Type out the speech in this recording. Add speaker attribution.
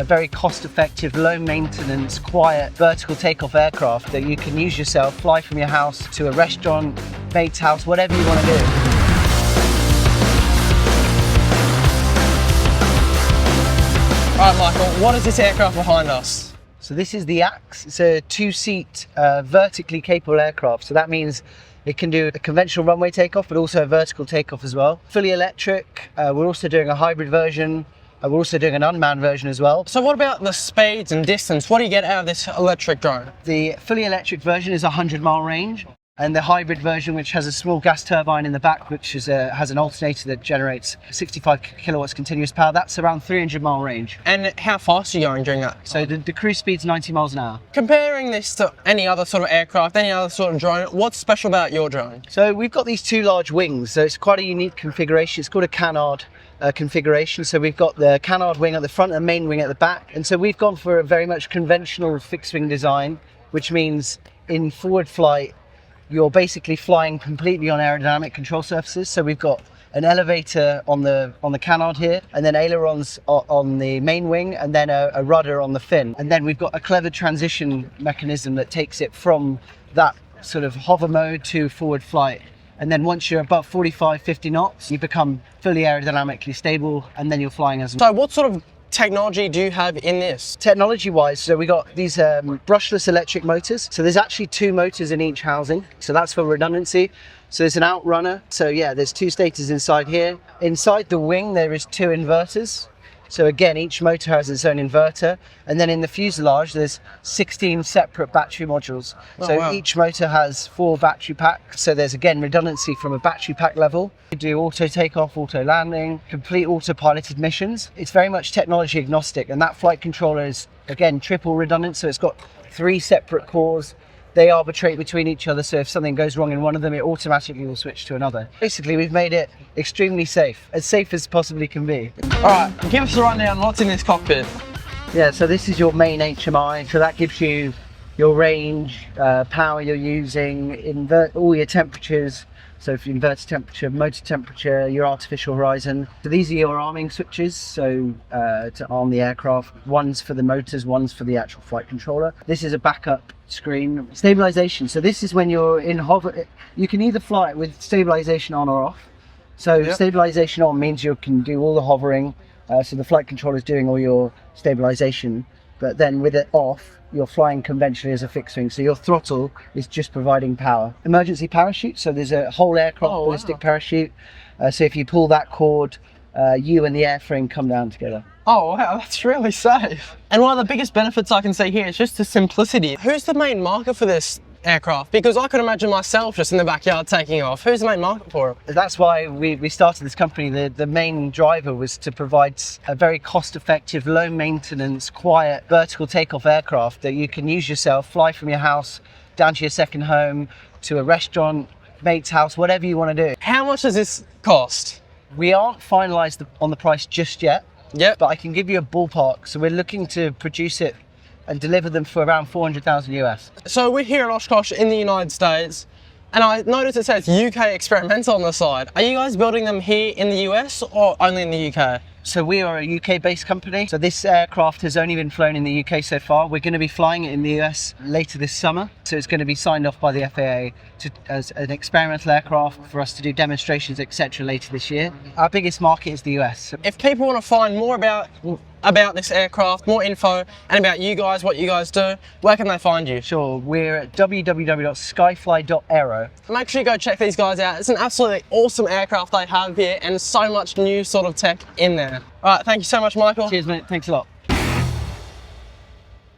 Speaker 1: A very cost-effective, low-maintenance, quiet, vertical takeoff aircraft that you can use yourself, fly from your house to a restaurant, mate's house, whatever you want to do.
Speaker 2: Alright Michael, what is this aircraft behind us?
Speaker 1: So this is the Axe. It's a two-seat, vertically capable aircraft. So that means it can do a conventional runway takeoff, but also a vertical takeoff as well. Fully electric. We're also doing a hybrid version. We're also doing an unmanned version as well.
Speaker 2: So what about the speeds and distance? What do you get out of this electric drone?
Speaker 1: The fully electric version is a 100-mile range, and the hybrid version, which has a small gas turbine in the back, which is has an alternator that generates 65 kilowatts continuous power, that's around 300-mile range.
Speaker 2: And how fast are you going during that?
Speaker 1: So the cruise speed's 90 miles an hour.
Speaker 2: Comparing this to any other sort of aircraft, any other sort of drone, what's special about your drone?
Speaker 1: So we've got these two large wings, so it's quite a unique configuration. It's called a canard configuration. So we've got the canard wing at the front and the main wing at the back. And so we've gone for a very much conventional fixed wing design, which means in forward flight, you're basically flying completely on aerodynamic control surfaces. So we've got an elevator on the canard here, and then ailerons on the main wing, and then a rudder on the fin. And then we've got a clever transition mechanism that takes it from that sort of hover mode to forward flight. And then once you're above 45, 50 knots, you become fully aerodynamically stable, and then you're flying as...
Speaker 2: So what sort of technology do you have in this?
Speaker 1: Technology-wise, so we got these brushless electric motors. So there's actually two motors in each housing. So that's for redundancy. So there's an outrunner. So yeah, there's two stators inside here. Inside the wing, there is two inverters. So again, each motor has its own inverter. And then in the fuselage, there's 16 separate battery modules. So
Speaker 2: wow.
Speaker 1: Each motor has 4 battery packs. So there's again redundancy from a battery pack level. You do auto takeoff, auto landing, complete autopiloted missions. It's very much technology agnostic. And that flight controller is again, triple redundant. So it's got 3 separate cores. They arbitrate between each other, so if something goes wrong in one of them, it automatically will switch to another. Basically, we've made it extremely safe as possibly can be.
Speaker 2: All right, give us a rundown on what's in this cockpit.
Speaker 1: Yeah, so this is your main HMI, so that gives you your range, power you're using, all your temperatures. So if you inverter temperature, motor temperature, your artificial horizon. So these are your arming switches, so to arm the aircraft. One's for the motors, one's for the actual flight controller. This is a backup screen. Stabilization, so this is when you're in hover. You can either fly it with stabilization on or off. So yep. Stabilization on means you can do all the hovering, so the flight controller is doing all your stabilization, but then with it off, you're flying conventionally as a fixed wing, so your throttle is just providing power. Emergency parachute, so there's a whole aircraft ballistic parachute. So if you pull that cord, you and the airframe come down together.
Speaker 2: Oh wow, that's really safe. And one of the biggest benefits I can see here is just the simplicity. Who's the main market for this aircraft? Because I could imagine myself just in the backyard taking off. Who's the main market for it?
Speaker 1: That's why we started this company. The main driver was to provide a very cost-effective, low-maintenance, quiet, vertical takeoff aircraft that you can use yourself, fly from your house down to your second home, to a restaurant, mate's house, whatever you want to do.
Speaker 2: How much does this cost?
Speaker 1: We aren't finalised on the price just yet,
Speaker 2: but
Speaker 1: I can give you a ballpark. So we're looking to produce it and deliver them for around 400,000 US.
Speaker 2: So we're here in Oshkosh in the United States, and I noticed it says UK experimental on the side. Are you guys building them here in the US or only in the UK?
Speaker 1: So we are a UK-based company. So this aircraft has only been flown in the UK so far. We're going to be flying it in the US later this summer. So it's going to be signed off by the FAA as an experimental aircraft for us to do demonstrations, etc. later this year. Our biggest market is the US.
Speaker 2: If people want to find more about this aircraft, more info, and about you guys, what you guys do, where can they find you?
Speaker 1: Sure, we're at www.skyfly.aero.
Speaker 2: Make sure you go check these guys out. It's an absolutely awesome aircraft they have here and so much new sort of tech in there. All right, thank you so much, Michael.
Speaker 1: Cheers, mate. Thanks a lot.